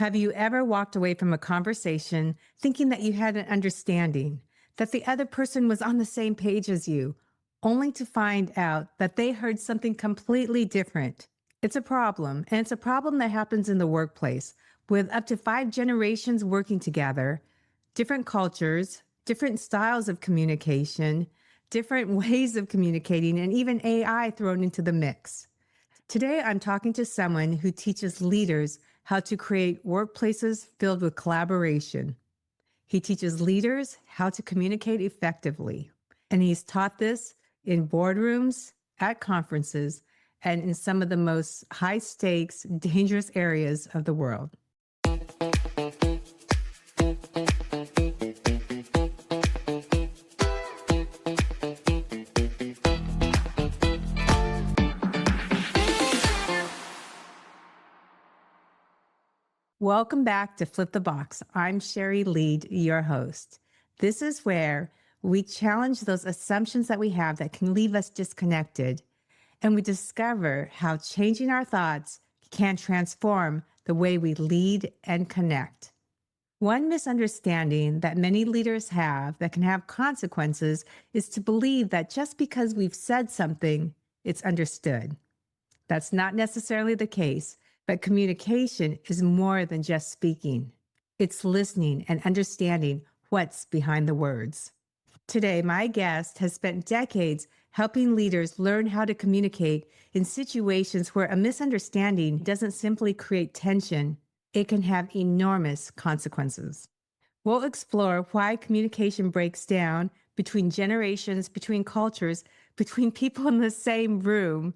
Have you ever walked away from a conversation thinking that you had an understanding, that the other person was on the same page as you, only to find out that they heard something completely different? It's a problem, and it's a problem that happens in the workplace with up to 5 generations working together, different cultures, different styles of communication, different ways of communicating, and even AI thrown into the mix. Today, I'm talking to someone who teaches leaders how to create workplaces filled with collaboration. He teaches leaders how to communicate effectively, and he's taught this in boardrooms, at conferences, and in some of the most high-stakes, dangerous areas of the world. Welcome back to Flip the Box. I'm Shari, Leid, your host. This is where we challenge those assumptions that we have that can leave us disconnected, and we discover how changing our thoughts can transform the way we lead and connect. One misunderstanding that many leaders have that can have consequences is to believe that just because we've said something, it's understood. That's not necessarily the case. But communication is more than just speaking. It's listening and understanding what's behind the words. Today, my guest has spent decades helping leaders learn how to communicate in situations where a misunderstanding doesn't simply create tension, it can have enormous consequences. We'll explore why communication breaks down between generations, between cultures, between people in the same room,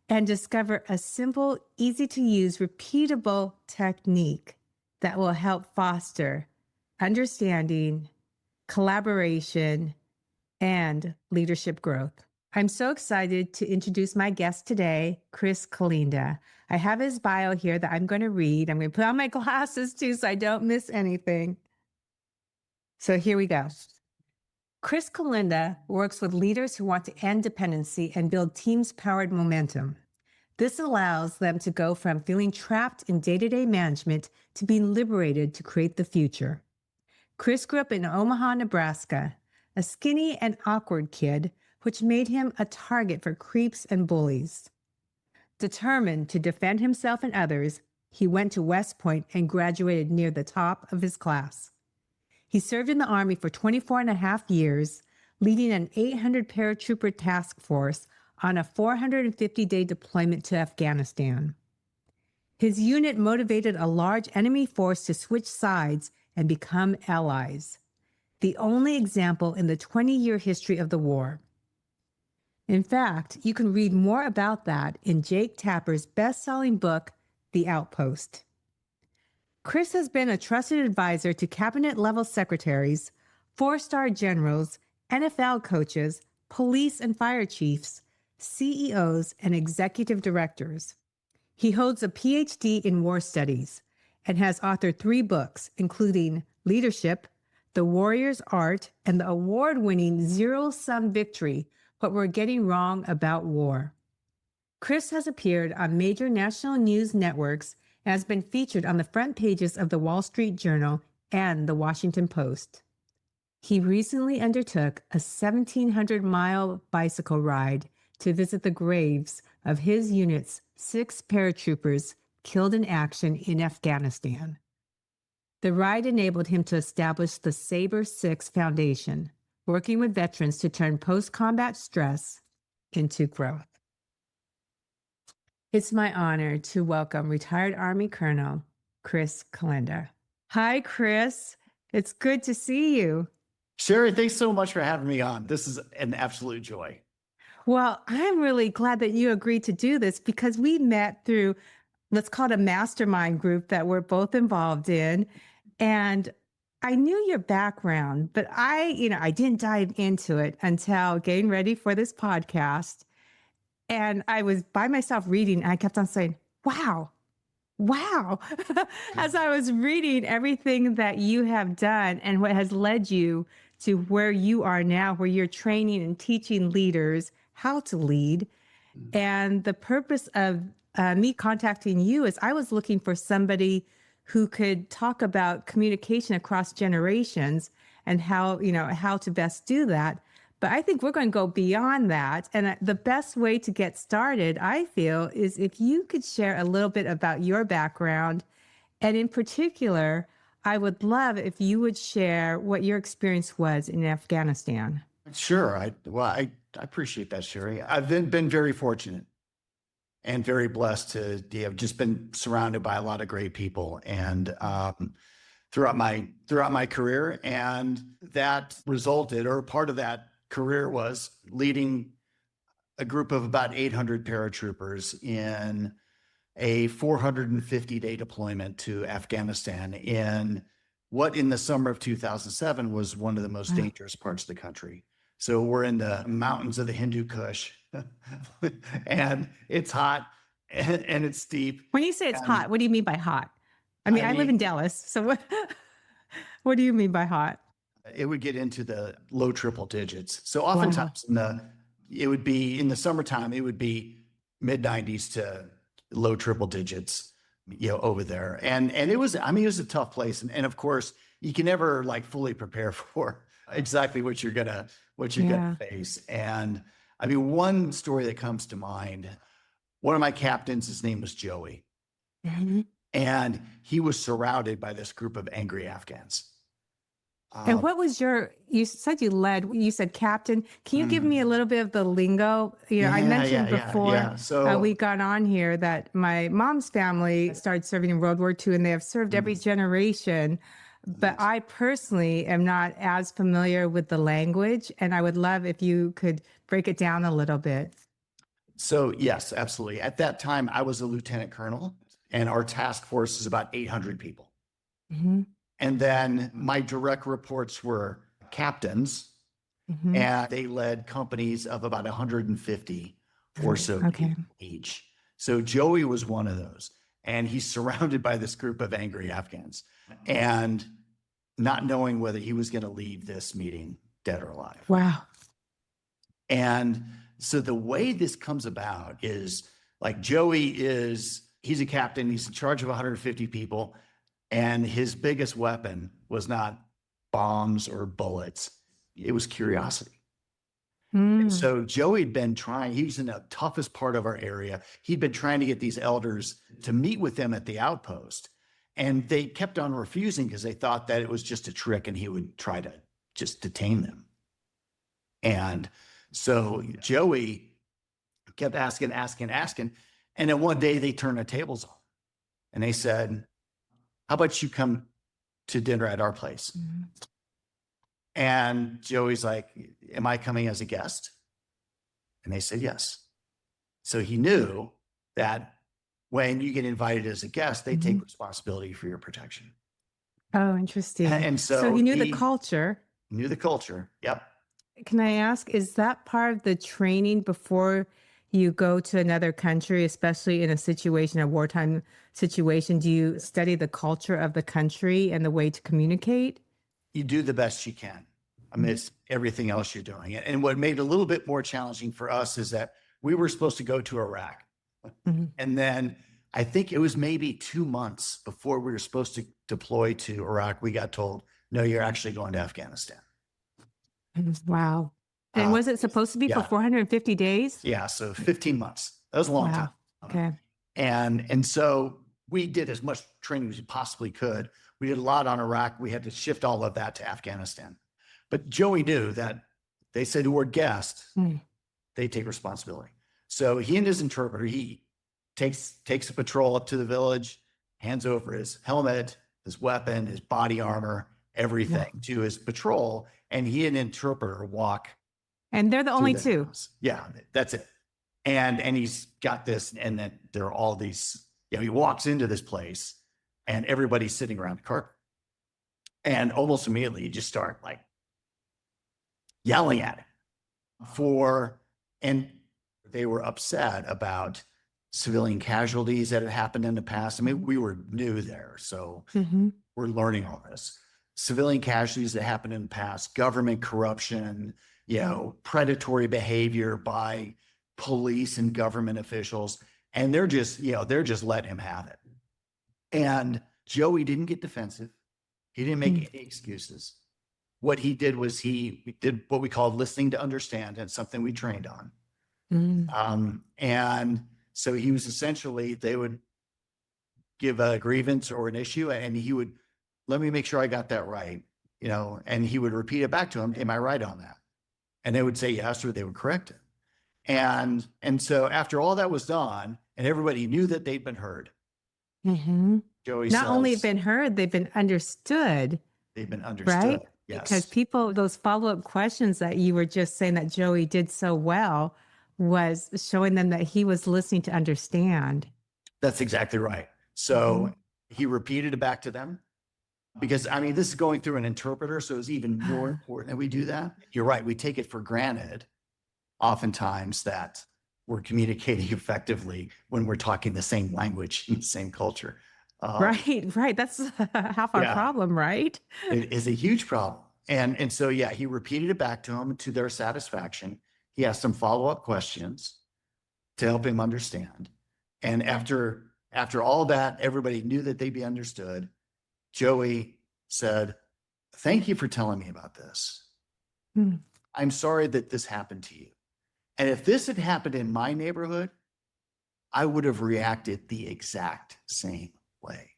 and discover a simple, easy-to-use, repeatable technique that will help foster understanding, collaboration, and leadership growth. I'm so excited to introduce my guest today, Chris Kolenda. I have his bio here that I'm going to read. I'm going to put on my glasses too so I don't miss anything. So here we go. Chris Kolenda works with leaders who want to end dependency and build teams-powered momentum. This allows them to go from feeling trapped in day-to-day management to being liberated to create the future. Chris grew up in Omaha, Nebraska, a skinny and awkward kid, which made him a target for creeps and bullies. Determined to defend himself and others, he went to West Point and graduated near the top of his class. He served in the Army for 24 and a half years, leading an 800 paratrooper task force on a 450-day deployment to Afghanistan. His unit motivated a large enemy force to switch sides and become allies, the only example in the 20-year history of the war. In fact, you can read more about that in Jake Tapper's best-selling book, The Outpost. Chris has been a trusted advisor to cabinet-level secretaries, 4-star generals, NFL coaches, police and fire chiefs, CEOs, and executive directors. He holds a PhD in war studies and has authored 3 books, including Leadership, The Warrior's Art, and the award-winning Zero-Sum Victory, What We're Getting Wrong About War. Chris has appeared on major national news networks and has been featured on the front pages of the Wall Street Journal and the Washington Post. He recently undertook a 1,700-mile bicycle ride to visit the graves of his unit's 6 paratroopers killed in action in Afghanistan. The ride enabled him to establish the Sabre 6 Foundation, working with veterans to turn post-combat stress into growth. It's my honor to welcome retired Army Colonel Chris Kolenda. Hi, Chris. It's good to see you. Shari, thanks so much for having me on. This is an absolute joy. Well, I'm really glad that you agreed to do this because we met through, let's call it a mastermind group that we're both involved in. And I knew your background, but I didn't dive into it until getting ready for this podcast. And I was by myself reading, and I kept on saying, wow, as I was reading everything that you have done and what has led you to where you are now, where you're training and teaching leaders how to lead. And the purpose of me contacting you is I was looking for somebody who could talk about communication across generations and how, how to best do that. But I think we're going to go beyond that. And the best way to get started, I feel, is if you could share a little bit about your background. And in particular, I would love if you would share what your experience was in Afghanistan. Sure. I appreciate that, Shari. I've been very fortunate and very blessed to have just been surrounded by a lot of great people and throughout my career. And that resulted, or part of that career was leading a group of about 800 paratroopers in a 450-day deployment to Afghanistan in what in the summer of 2007 was one of the most dangerous parts of the country. So we're in the mountains of the Hindu Kush and it's hot and it's steep. When you say it's And hot, what do you mean by hot? I mean, I live in Dallas, so what do you mean by hot? it would get into the low triple digits. So oftentimes it would be in the summertime, it would be mid 90s to low triple digits, over there. And it was, it was a tough place. And of course, you can never like fully prepare for exactly what you're gonna face. And one story that comes to mind, one of my captains, his name was Joey. Mm-hmm. And he was surrounded by this group of angry Afghans. And what was you said you led, you said captain. Can you give me a little bit of the lingo? I mentioned before So we got on here that my mom's family started serving in World War II and they have served every generation. But I personally am not as familiar with the language. And I would love if you could break it down a little bit. So yes, absolutely. At that time, I was a lieutenant colonel and our task force is about 800 people. Mm-hmm. And then my direct reports were captains, and they led companies of about 150 or so each. So Joey was one of those, and he's surrounded by this group of angry Afghans and not knowing whether he was going to leave this meeting dead or alive. Wow. And so the way this comes about is like he's a captain, he's in charge of 150 people. And his biggest weapon was not bombs or bullets. It was curiosity. And so Joey had been trying, he was in the toughest part of our area. He'd been trying to get these elders to meet with them at the outpost. And they kept on refusing because they thought that it was just a trick and he would try to just detain them. And so Joey kept asking. And then one day they turned the tables on and they said, how about you come to dinner at our place? And Joey's like, am I coming as a guest? And they said, yes. So he knew that when you get invited as a guest, they take responsibility for your protection. Oh, interesting. And so he knew the culture. Knew the culture. Yep. Can I ask, is that part of the training before you go to another country, especially in a wartime situation? Do you study the culture of the country and the way to communicate? You do the best you can amidst everything else you're doing. And what made it a little bit more challenging for us is that we were supposed to go to Iraq. And then I think it was maybe 2 months before we were supposed to deploy to Iraq, we got told, no, you're actually going to Afghanistan. Wow. And was it supposed to be for 450 days? Yeah. So 15 months. That was a long time. Okay. And so we did as much training as we possibly could. We did a lot on Iraq. We had to shift all of that to Afghanistan. But Joey knew that they said the word guest, they take responsibility. So he and his interpreter, he takes a patrol up to the village, hands over his helmet, his weapon, his body armor, everything to his patrol. And he and an interpreter walk. And they're the only two. Yeah, that's it. And he's got this, and then there are all these, he walks into this place and everybody's sitting around the carpet. And almost immediately you just start like yelling at him and they were upset about civilian casualties that had happened in the past. We were new there, so we're learning all this. Civilian casualties that happened in the past, government corruption, predatory behavior by police and government officials. And they're just letting him have it. And Joey didn't get defensive. He didn't make any excuses. What he did was he did what we call listening to understand, and something we trained on. And so he was essentially, they would give a grievance or an issue, and he would, let me make sure I got that right, and he would repeat it back to him. Am I right on that? And they would say yes, or they would correct it. And so after all that was done, and everybody knew that they'd been heard, Joey Not only says, been heard, they've been understood. they've been understood. Right? Yes. Because people, those follow-up questions that you were just saying that Joey did so well was showing them that he was listening to understand. That's exactly right. So he repeated it back to them, because I mean, this is going through an interpreter, so it's even more important that we do that. You're right. We take it for granted oftentimes that we're communicating effectively when we're talking the same language in the same culture. Right. That's half our problem, right? It is a huge problem. And so, yeah, he repeated it back to them to their satisfaction. He asked some follow-up questions to help him understand. And after all that, everybody knew that they'd be understood. Joey said, "Thank you for telling me about this. I'm sorry that this happened to you. And if this had happened in my neighborhood, I would have reacted the exact same way.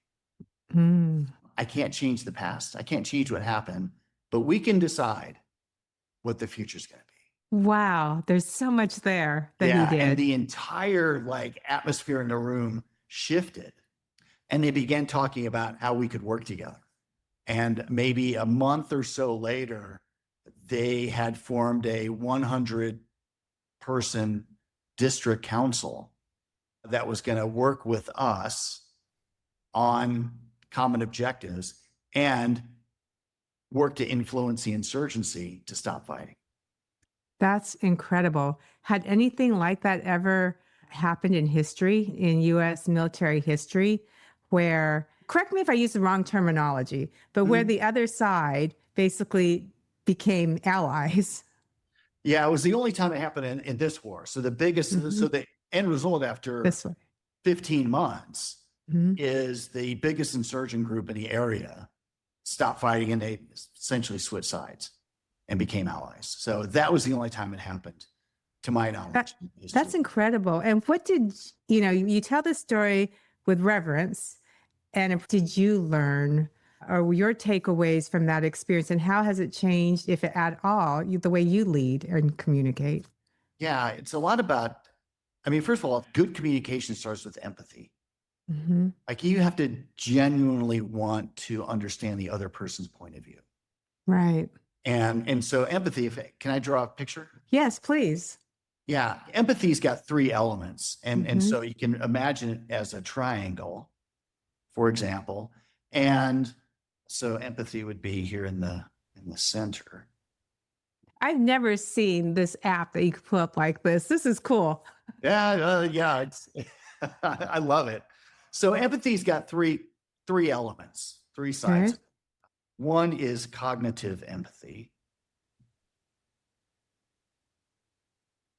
I can't change the past. I can't change what happened, but we can decide what the future's going to be." Wow. There's so much there that he did. And the entire atmosphere in the room shifted, and they began talking about how we could work together. And maybe a month or so later, they had formed a 100-person district council that was going to work with us on common objectives and work to influence the insurgency to stop fighting. That's incredible. Had anything like that ever happened in history, in U.S. military history, where, correct me if I use the wrong terminology, but where the other side basically became allies? Yeah, it was the only time it happened in this war. So the biggest, so the end result after This way. 15 months is the biggest insurgent group in the area stopped fighting, and they essentially switched sides and became allies. So that was the only time it happened, to my knowledge. That's incredible. And what did, you tell this story with reverence, and did you learn, or your takeaways from that experience, and how has it changed, if at all, the way you lead and communicate? Yeah, it's a lot about, first of all, good communication starts with empathy. You have to genuinely want to understand the other person's point of view. Right. And so empathy, can I draw a picture? Yes, please. Yeah, empathy's got 3 elements. And so you can imagine it as a triangle, for example. And so empathy would be here in the center. I've never seen this app that you can pull up like this. This is cool. Yeah, it's I love it. So empathy's got three elements, 3 sides. Okay. One is cognitive empathy,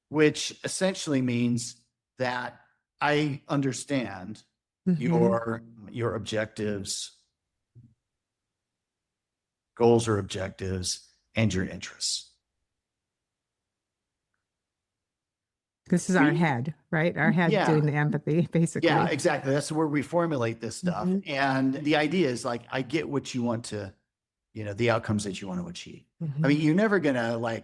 which essentially means that I understand your objectives, goals or objectives, and your interests. This is our head, right? Our head doing the empathy, basically. Yeah, exactly. That's where we formulate this stuff. And the idea is I get what you want to, the outcomes that you want to achieve. You're never going to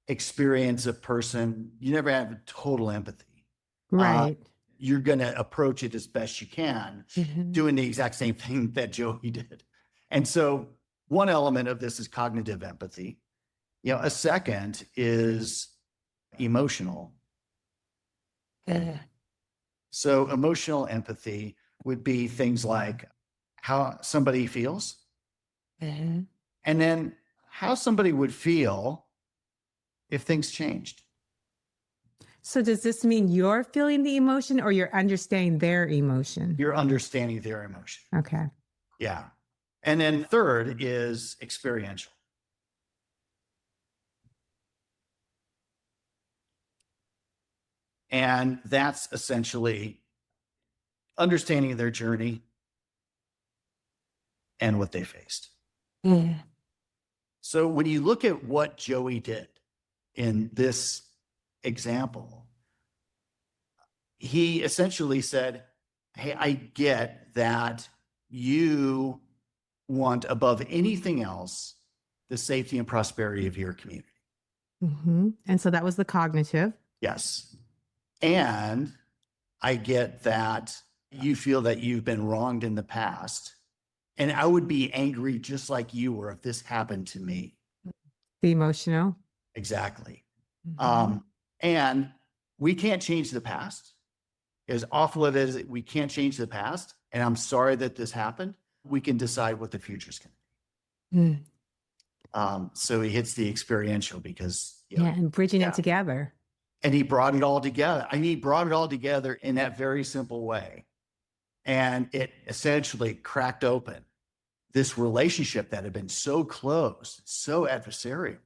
experience a person. You never have total empathy. Right. You're going to approach it as best you can, doing the exact same thing that Joey did. And so one element of this is cognitive empathy. A second is emotional. So emotional empathy would be things like how somebody feels, and then how somebody would feel if things changed. So does this mean you're feeling the emotion, or you're understanding their emotion? You're understanding their emotion. Okay. Yeah. And then third is experiential. And that's essentially understanding their journey, and what they faced. Yeah. So when you look at what Joey did in this example, he essentially said, hey, I get that you want above anything else the safety and prosperity of your community. And so that was the cognitive. Yes. And I get that you feel that you've been wronged in the past. And I would be angry just like you were if this happened to me. The emotional. Exactly. And we can't change the past. As awful it is, we can't change the past. And I'm sorry that this happened. We can decide what the future's going to be. So he hits the experiential because and bridging it together. And he brought it all together. I mean, he brought it all together in that very simple way. And it essentially cracked open this relationship that had been so close, so adversarial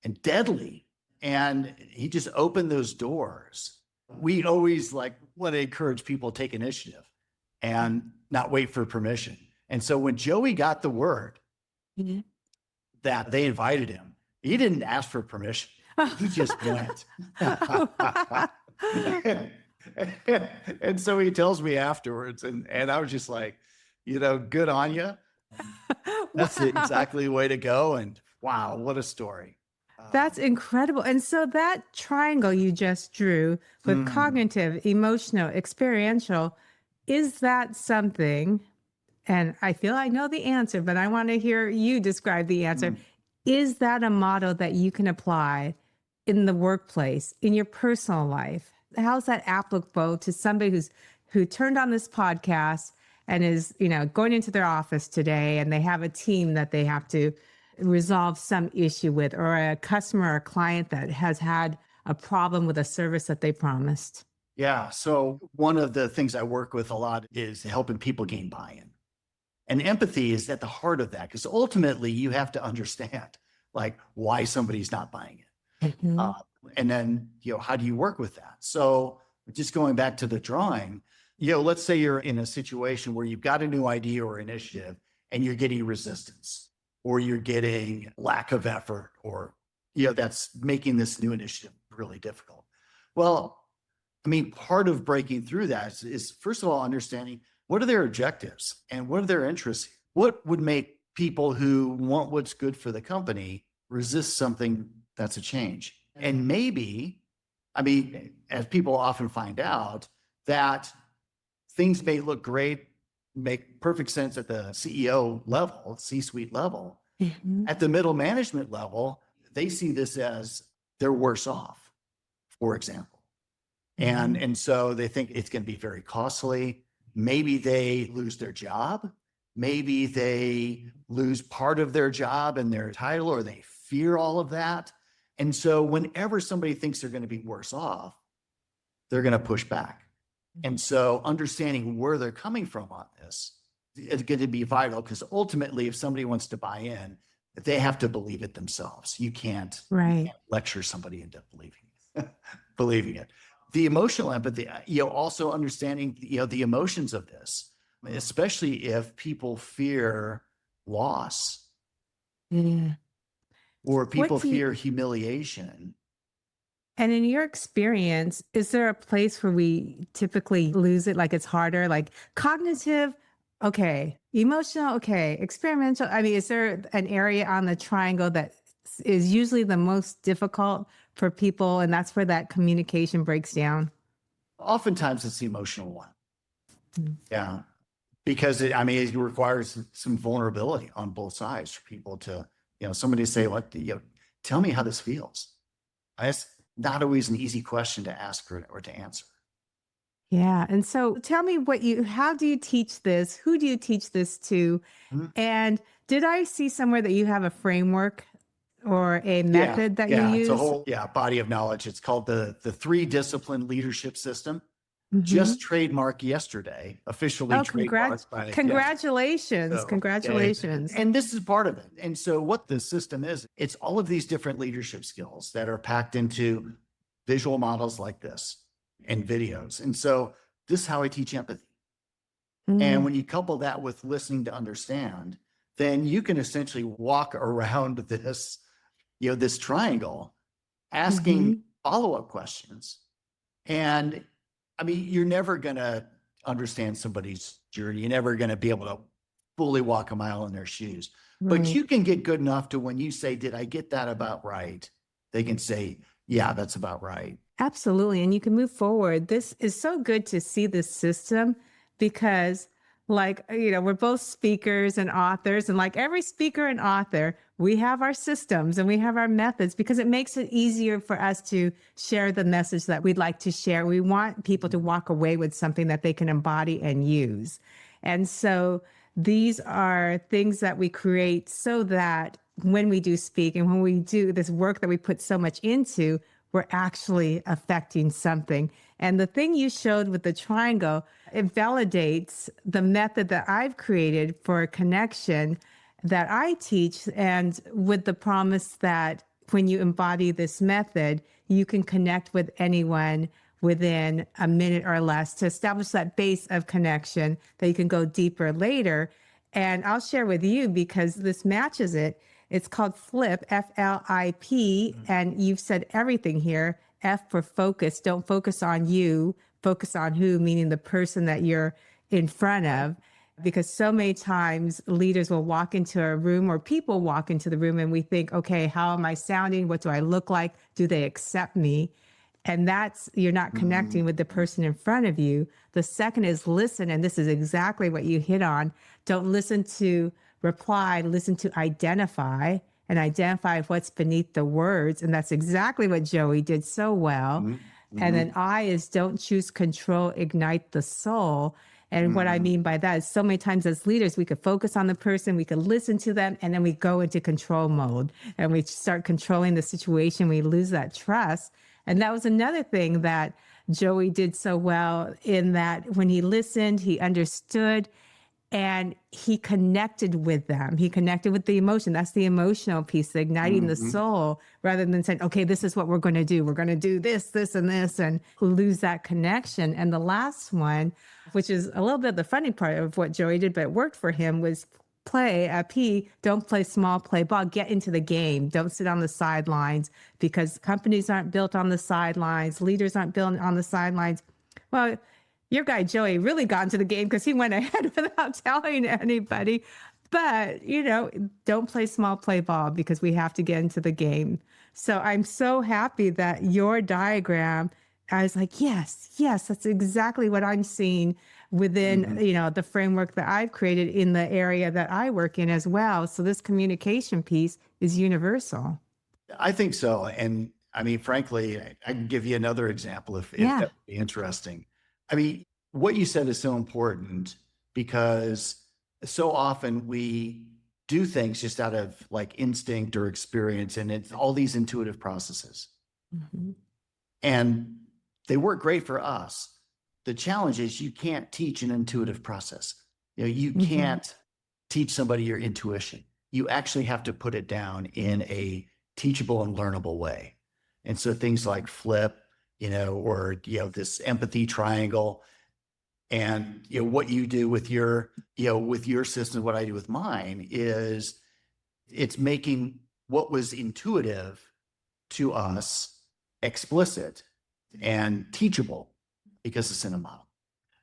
and deadly. And he just opened those doors. We always want to encourage people to take initiative and not wait for permission. And so when Joey got the word that they invited him, he didn't ask for permission. He just went. And so he tells me afterwards, and I was just like, good on you. That's exactly the way to go. And wow, what a story. That's incredible. And so that triangle you just drew with cognitive, emotional, experiential, is that something, and I feel I know the answer, but I want to hear you describe the answer. Is that a model that you can apply in the workplace, in your personal life? How's that applicable to somebody who turned on this podcast and is, going into their office today and they have a team that they have to resolve some issue with, or a customer or client that has had a problem with a service that they promised? Yeah. So one of the things I work with a lot is helping people gain buy-in. And empathy is at the heart of that, because ultimately you have to understand why somebody's not buying it. And then, how do you work with that? So just going back to the drawing, let's say you're in a situation where you've got a new idea or initiative and you're getting resistance, or you're getting lack of effort, or, that's making this new initiative really difficult. Well, I mean, part of breaking through that is first of all, understanding what are their objectives and what are their interests? What would make people who want what's good for the company resist something that's a change? And maybe, as people often find out, that things may look great, make perfect sense at the CEO level, C-suite level. At the middle management level, they see this as they're worse off, for example. And so they think it's going to be very costly. Maybe they lose their job. Maybe they lose part of their job and their title, or they fear all of that. And so whenever somebody thinks they're going to be worse off, they're going to push back. And so understanding where they're coming from on this is going to be vital, because ultimately, if somebody wants to buy in, they have to believe it themselves. You can't lecture somebody into believing it. The emotional empathy, also understanding, the emotions of this, especially if people fear loss or people fear humiliation. And in your experience, is there a place where we typically lose it? It's harder, cognitive, okay, emotional, okay, experimental. Is there an area on the triangle that is usually the most difficult for people, and that's where that communication breaks down? Oftentimes it's the emotional one. Yeah. Because it requires some vulnerability on both sides for people to, somebody say, tell me how this feels. It's not always an easy question to ask or to answer. Yeah. And so tell me how do you teach this? Who do you teach this to? And did I see somewhere that you have a framework or a method that you use? It's a whole body of knowledge. It's called the 3-discipline leadership system. Just trademarked yesterday, officially trademarked by. Congratulations. Congratulations. And this is part of it. And so what the system is, it's all of these different leadership skills that are packed into visual models like this and videos. And so this is how I teach empathy. And when you couple that with listening to understand, then you can essentially walk around this, this triangle, asking Mhm. follow-up questions. And I mean, you're never going to understand somebody's journey. You're never going to be able to fully walk a mile in their shoes. But Right. you can get good enough to when you say, did I get that about right? They can say, yeah, that's about right. Absolutely. And you can move forward. This is so good to see this system because, we're both speakers and authors. And like every speaker and author, we have our systems and we have our methods because it makes it easier for us to share the message that we'd like to share. We want people to walk away with something that they can embody and use. And so these are things that we create so that when we do speak and when we do this work that we put so much into, we're actually affecting something. And the thing you showed with the triangle, it validates the method that I've created for connection that I teach. And with the promise that when you embody this method, you can connect with anyone within a minute or less to establish that base of connection that you can go deeper later. And I'll share with you because this matches it. It's called FLIP, FLIP, and you've said everything here. F for focus. Don't focus on you, focus on who, meaning the person that you're in front of. Because so many times leaders will walk into a room or people walk into the room and we think, okay, how am I sounding? What do I look like? Do they accept me? And that's, you're not connecting with the person in front of you. The second is listen. And this is exactly what you hit on. Don't listen to reply, listen to identify and identify what's beneath the words. And that's exactly what Joey did so well. And then I is don't choose control, ignite the soul. And what I mean by that is so many times as leaders, we could focus on the person, we could listen to them, and then we go into control mode and we start controlling the situation. We lose that trust. And that was another thing that Joey did so well in that when he listened, he understood and he connected with them. He connected with the emotion. That's the emotional piece, the igniting the soul, rather than saying, okay, this is what we're going to do. We're going to do this, this, and this, and lose that connection. And the last one, which is a little bit the funny part of what Joey did, but it worked for him, was P, don't play small, play ball, get into the game. Don't sit on the sidelines because companies aren't built on the sidelines. Leaders aren't built on the sidelines. Well, your guy Joey really got into the game because he went ahead without telling anybody. But, don't play small, play ball because we have to get into the game. So I'm so happy that your diagram, I was like, yes, that's exactly what I'm seeing within, the framework that I've created in the area that I work in as well. So this communication piece is universal. I think so. And I mean, frankly, I can give you another example if Yeah. that would be interesting. I mean, what you said is so important because so often we do things just out of like instinct or experience, and it's all these intuitive processes. Mhm. And they work great for us. The challenge is you can't teach an intuitive process. You Mhm. can't teach somebody your intuition. You actually have to put it down in a teachable and learnable way. And so things like flip, or this empathy triangle, and what you do with your system, what I do with mine is it's making what was intuitive to us explicit and teachable because it's in a model.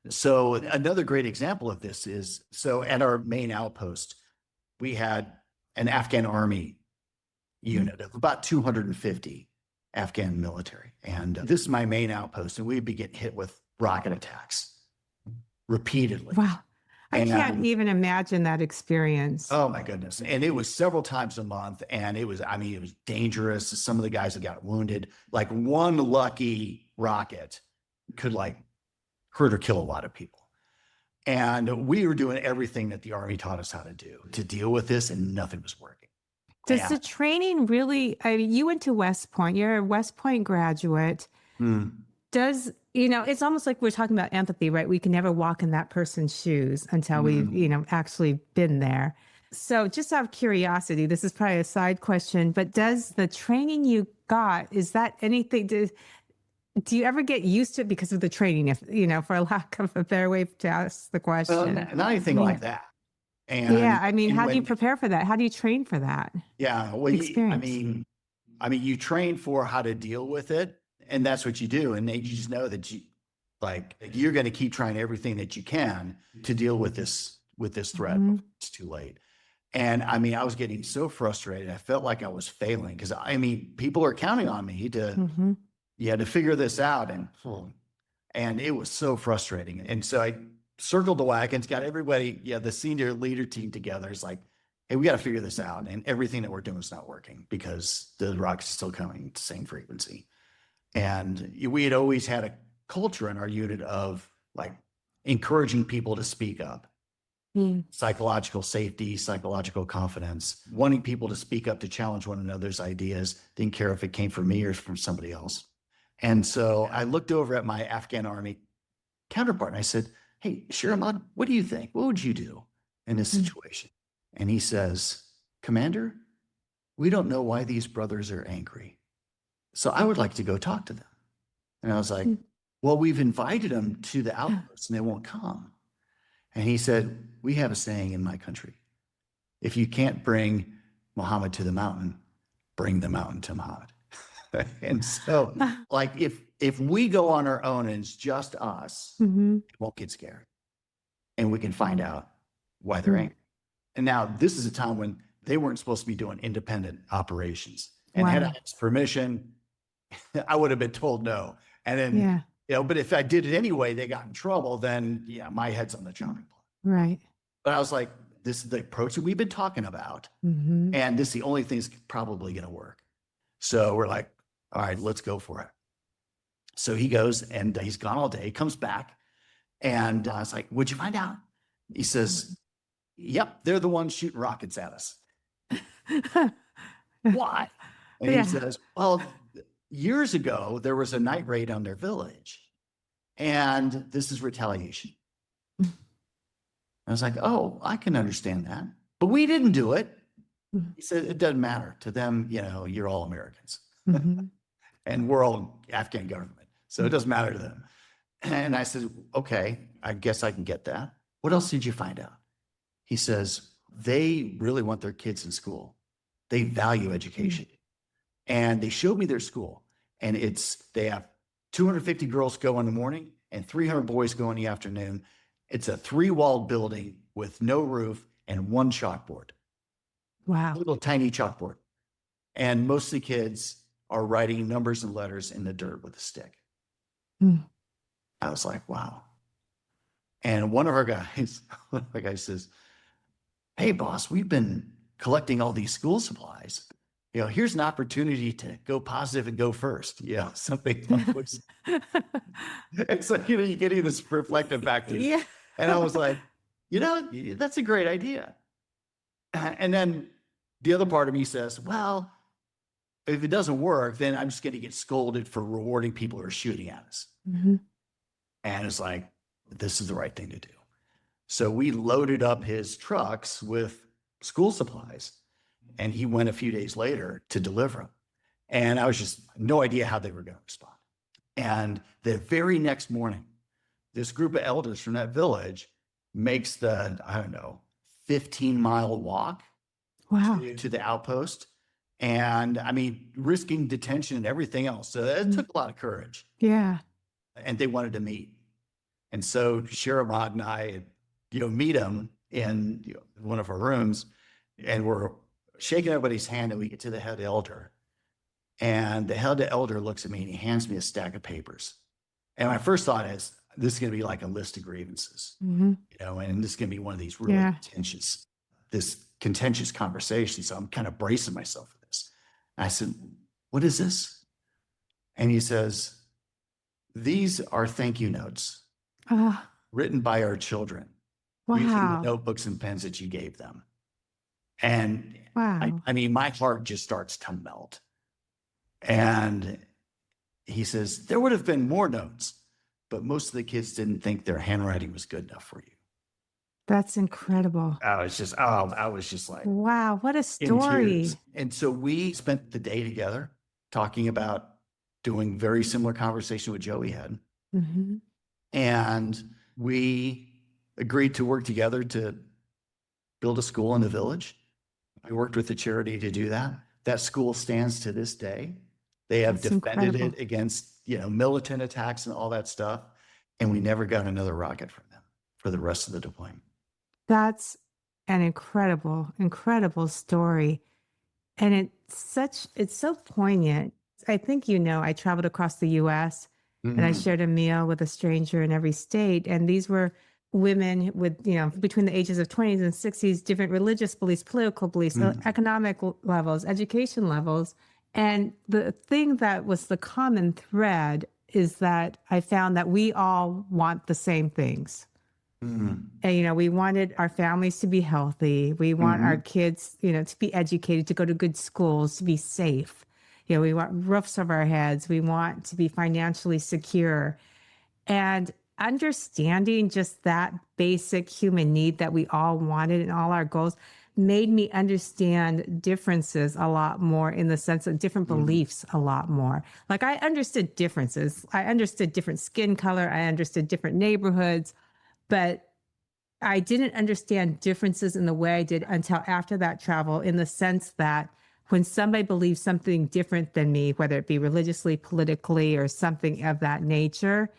So another great example of this is, so at our main outpost, we had an Afghan army unit of about 250 Afghan military. And this is my main outpost, and we'd be getting hit with rocket attacks repeatedly. Wow. I And can't even imagine that experience. oh my goodness. And it was several times a month. And it was dangerous. Some of the guys that got wounded, like one lucky rocket could like hurt or kill a lot of people. And we were doing everything that the Army taught us how to do to deal with this, and nothing was working. Does the training really, I mean, you went to West Point, you're a West Point graduate. Does, it's almost like we're talking about empathy, right? We can never walk in that person's shoes until we've, actually been there. So just out of curiosity, this is probably a side question, but does the training you got, is that anything, do you ever get used to it because of the training, if, for a lack of a better way to ask the Well, question? not anything like that. And, Yeah. I mean, and how do you when, prepare for that? How do you train for that yeah, well, experience? you train for how to deal with it, and that's what you do. And then you just know that you're going to keep trying everything that you can to deal with this threat Hmm. before it's too late. And I mean, I was getting so frustrated. I felt like I was failing because people are counting on me Hmm. to figure this out. And it was so frustrating. And so I circled the wagons, got everybody, the senior leader team together. It's like, hey, we got to figure this out. And everything that we're doing is not working because the rockets are still coming at the same frequency. And we had always had a culture in our unit of like encouraging people to speak up, Mm. psychological safety, psychological confidence, wanting people to speak up to challenge one another's ideas, didn't care if it came from me or from somebody else. And so I looked over at my Afghan army counterpart and I said, hey, Shiraman, what do you think? What would you do in this situation? And he says, Commander, we don't know why these brothers are angry. So I would like to go talk to them. And I was like, well, we've invited them to the outpost and they won't come. And he said, we have a saying in my country. If you can't bring Muhammad to the mountain, bring the mountain to Muhammad. And so, like, if we go on our own and it's just us, Mm-hmm. it won't get scared. And we can find out why they're angry. And now this is a time when they weren't supposed to be doing independent operations. And had I Wow. asked permission, I would have been told no. And then, Yeah. but if I did it anyway, they got in trouble, then my head's on the chopping block. Right. But I was like, this is the approach that we've been talking about. Mm-hmm. And this is the only thing that's probably going to work. So we're like, all right, let's go for it. So he goes and he's gone all day, he comes back. And I was like, what'd you find out? He says, yep, they're the ones shooting rockets at us. Why? And he says, well, years ago, there was a night raid on their village. And this is retaliation. I was like, oh, I can understand that. But we didn't do it. He said, it doesn't matter to them. You're all Americans. Mm-hmm. And we're all Afghan government. So it doesn't matter to them. And I said, okay, I guess I can get that. What else did you find out? He says, they really want their kids in school. They value education. And they showed me their school. And they have 250 girls go in the morning and 300 boys go in the afternoon. It's a 3-walled building with no roof and one chalkboard. Wow. A little tiny chalkboard. And most of the kids are writing numbers and letters in the dirt with a stick. I was like, wow. And one of our guys says, hey, boss, we've been collecting all these school supplies. Here's an opportunity to go positive and go first. Something was, it's like, you're getting this reflective back to you. Yeah. And I was like, that's a great idea. And then the other part of me says, well, if it doesn't work, then I'm just going to get scolded for rewarding people who are shooting at us. Mm-hmm. And it's like, this is the right thing to do. So we loaded up his trucks with school supplies and he went a few days later to deliver them. And I was just no idea how they were going to respond. And the very next morning, this group of elders from that village makes the, 15-mile walk to the outpost. And risking detention and everything else. So it took a lot of courage. Yeah. And they wanted to meet. And so Sharamad and I, meet him in one of our rooms, and we're shaking everybody's hand, and we get to the head elder. And the head elder looks at me and he hands me a stack of papers. And my first thought is, this is going to be like a list of grievances, and this is going to be one of these really contentious conversations. So I'm kind of bracing myself for this. I said, what is this? And he says, these are thank you notes written by our children using the notebooks and pens that you gave them. And my heart just starts to melt. And he says, there would have been more notes, but most of the kids didn't think their handwriting was good enough for you. That's incredible. I was just like, wow, what a story. And so we spent the day together talking about doing very similar conversation with Joey had. Mm-hmm. And we agreed to work together to build a school in the village. I worked with the charity to do that. That school stands to this day. They have That's defended incredible. it against, militant attacks and all that stuff. And we never got another rocket from them for the rest of the deployment. That's an incredible, incredible story. And it's so poignant. I think, I traveled across the US and I Mhm. shared a meal with a stranger in every state. And these were women with, between the ages of 20s and 60s, different religious beliefs, political beliefs, Mhm. economic levels, education levels. And the thing that was the common thread is that I found that we all want the same things. Mhm. And, we wanted our families to be healthy. We want our Mhm. kids, to be educated, to go to good schools, to be safe. We want roofs over our heads. We want to be financially secure. And understanding just that basic human need that we all wanted and all our goals made me understand differences a lot more in the sense of different Mhm. beliefs a lot more. Like I understood differences. I understood different skin color. I understood different neighborhoods, but I didn't understand differences in the way I did until after that travel, in the sense that when somebody believes something different than me, whether it be religiously, politically, or something of that nature,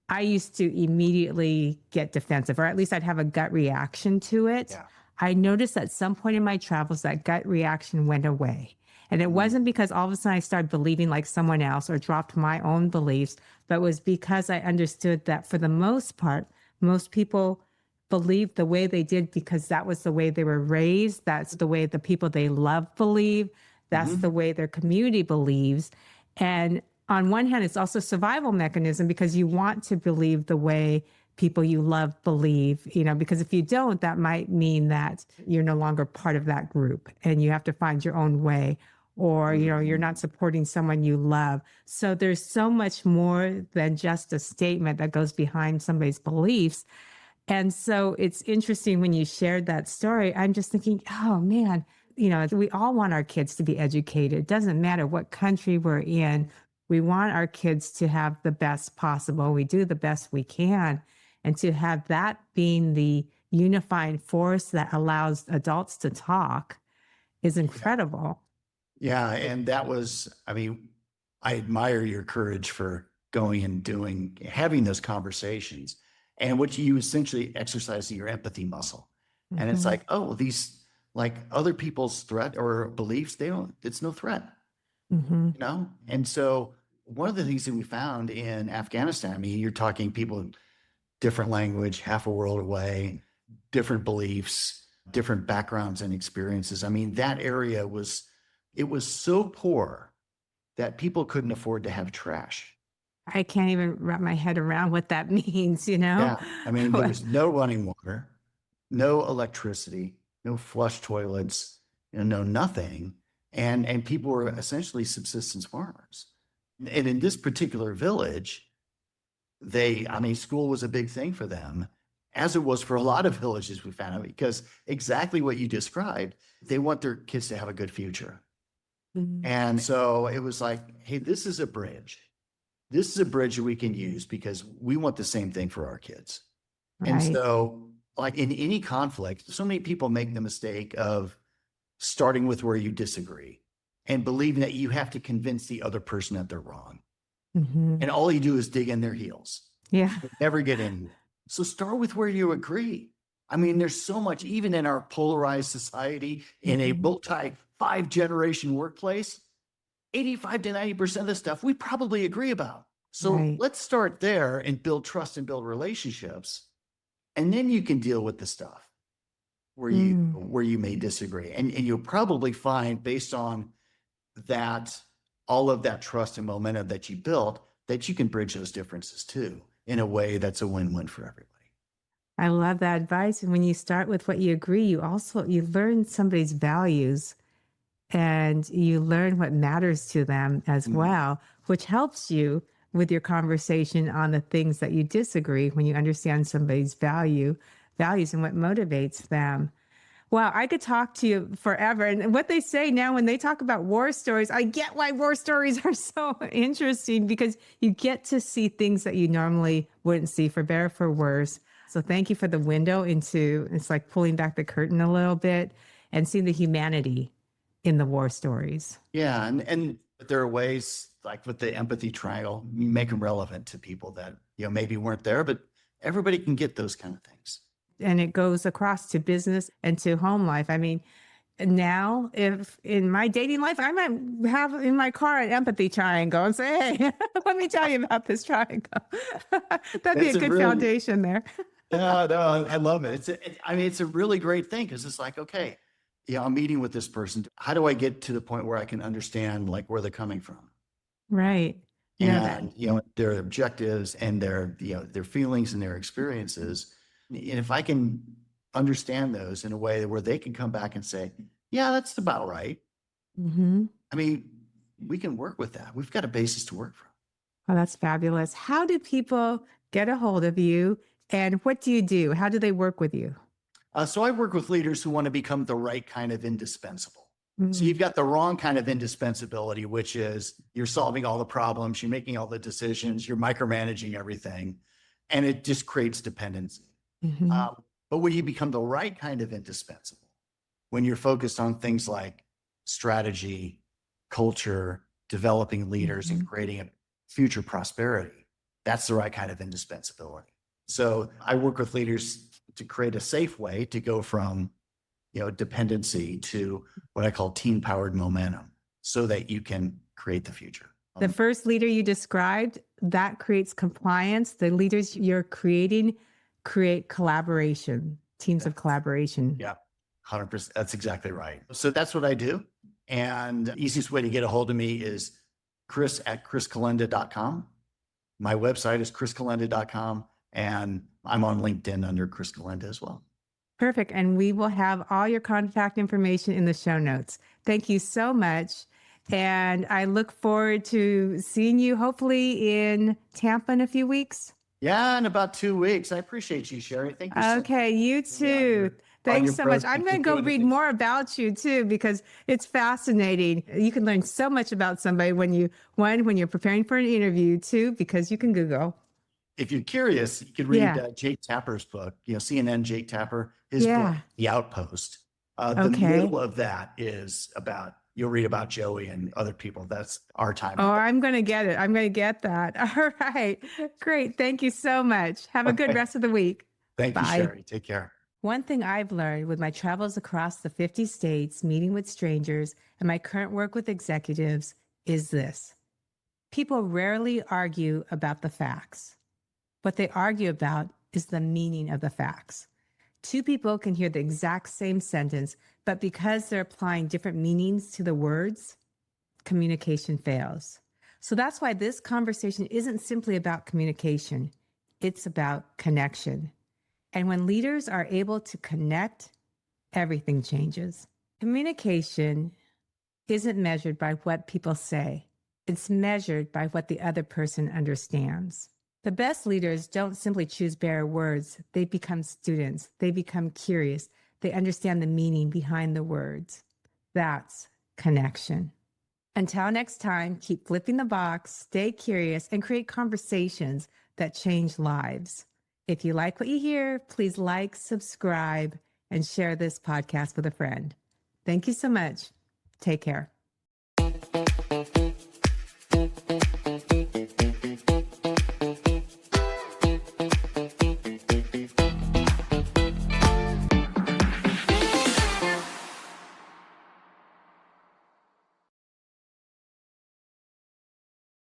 I used to immediately get defensive, or at least I'd have a gut reaction to it. Yeah. I noticed at some point in my travels that gut reaction went away. And it Mhm. wasn't because all of a sudden I started believing like someone else or dropped my own beliefs, but it was because I understood that for the most part, most people believed the way they did because that was the way they were raised. That's the way the people they love believe. That's the Mhm. way their community believes. And on one hand, it's also a survival mechanism because you want to believe the way people you love believe, because if you don't, that might mean that you're no longer part of that group and you have to find your own way, or, you're Mhm. not supporting someone you love. So there's so much more than just a statement that goes behind somebody's beliefs. And so it's interesting when you shared that story. I'm just thinking, oh man, we all want our kids to be educated. It doesn't matter what country we're in. We want our kids to have the best possible. We do the best we can. And to have that being the unifying force that allows adults to talk is Yeah. incredible. Yeah. And that was, I admire your courage for going and having those conversations, and what you essentially exercising your empathy muscle. And it's Hmm. like, oh, these, like, other people's threat or beliefs, it's no threat, Hmm. And so one of the things that we found in Afghanistan, you're talking people, different language, half a world away, different beliefs, different backgrounds and experiences. That area it was so poor that people couldn't afford to have trash. I can't even wrap my head around what that means. Yeah. There was no running water, no electricity, no flush toilets, no nothing. And people were essentially subsistence farmers. And in this particular village, school was a big thing for them, as it was for a lot of villages we found out, because exactly what you described, they want their kids to have a good future. Mhm. And so it was like, hey, this is a bridge. This is a bridge that we can use because we want the same thing for our kids. And Right. so, like in any conflict, so many people make the mistake of starting with where you disagree and believing that you have to convince the other person that they're wrong. Hmm. And all you do is dig in their heels. Yeah. Never get anywhere. So start with where you agree. There's so much, even in our polarized society, in a Mhm. multi 5 generation workplace, 85 to 90% of the stuff we probably agree about. So Right. let's start there and build trust and build relationships. And then you can deal with the stuff Mm. where you may disagree. And you'll probably find, based on that, all of that trust and momentum that you built, that you can bridge those differences too in a way that's a win-win for everybody. I love that advice. And when you start with what you agree, you learn somebody's values and you learn what matters to them as Mhm. well, which helps you with your conversation on the things that you disagree when you understand somebody's values and what motivates them. Wow, I could talk to you forever. And what they say now when they talk about war stories, I get why war stories are so interesting because you get to see things that you normally wouldn't see, for better or for worse. So thank you for the window into, it's like pulling back the curtain a little bit and seeing the humanity in the war stories. Yeah. And there are ways like with the empathy triangle, you make them relevant to people that, maybe weren't there, but everybody can get those kind of things. And it goes across to business and to home life. I mean, now, if in my dating life, I might have in my car an empathy triangle and say, hey, let me tell you about this triangle. That'd be a good foundation there. No, I love it. It's a really great thing because it's like, okay, I'm meeting with this person. How do I get to the point where I can understand like where they're coming from? Right. And, their objectives and their feelings and their experiences. And if I can understand those in a way where they can come back and say, yeah, that's about right. Mm-hmm. I mean, we can work with that. We've got a basis to work from. Oh, that's fabulous. How do people get a hold of you and what do you do? How do they work with you? So I work with leaders who want to become the right kind of indispensable. Mm-hmm. So you've got the wrong kind of indispensability, which is you're solving all the problems, you're making all the decisions, you're micromanaging everything, and it just creates dependency. Mm-hmm. But when you become the right kind of indispensable, when you're focused on things like strategy, culture, developing leaders, Mm-hmm. and creating a future prosperity, that's the right kind of indispensability. So I work with leaders to create a safe way to go from dependency to what I call team-powered momentum so that you can create the future. The first leader you described, that creates compliance. The leaders you're creating create collaboration, teams of collaboration. Yeah, 100%. That's exactly right. So that's what I do. And the easiest way to get a hold of me is chris@chriskolenda.com. My website is chriskolenda.com. And I'm on LinkedIn under Chris Kolenda as well. Perfect. And we will have all your contact information in the show notes. Thank you so much. And I look forward to seeing you hopefully in Tampa in a few weeks. Yeah, in about 2 weeks. I appreciate you, Shari. Thank you so much. Okay, you too. Thanks so much. I'm going to go read more about you too, because it's fascinating. You can learn so much about somebody when you're preparing for an interview too, because you can Google. If you're curious, you could read Jake Tapper's book, CNN Jake Tapper, his book, The Outpost. The middle of that is about, you'll read about Joey and other people. That's our time. Oh, I'm going to get it. I'm going to get that. All right. Great. Thank you so much. Have a good rest of the week. Thank you, Shari. Take care. One thing I've learned with my travels across the 50 states, meeting with strangers, and my current work with executives is this. People rarely argue about the facts. What they argue about is the meaning of the facts. Two people can hear the exact same sentence, but because they're applying different meanings to the words, communication fails. So that's why this conversation isn't simply about communication. It's about connection. And when leaders are able to connect, everything changes. Communication isn't measured by what people say. It's measured by what the other person understands. The best leaders don't simply choose bare words. They become students. They become curious. They understand the meaning behind the words. That's connection. Until next time, keep flipping the box, stay curious, and create conversations that change lives. If you like what you hear, please like, subscribe, and share this podcast with a friend. Thank you so much. Take care.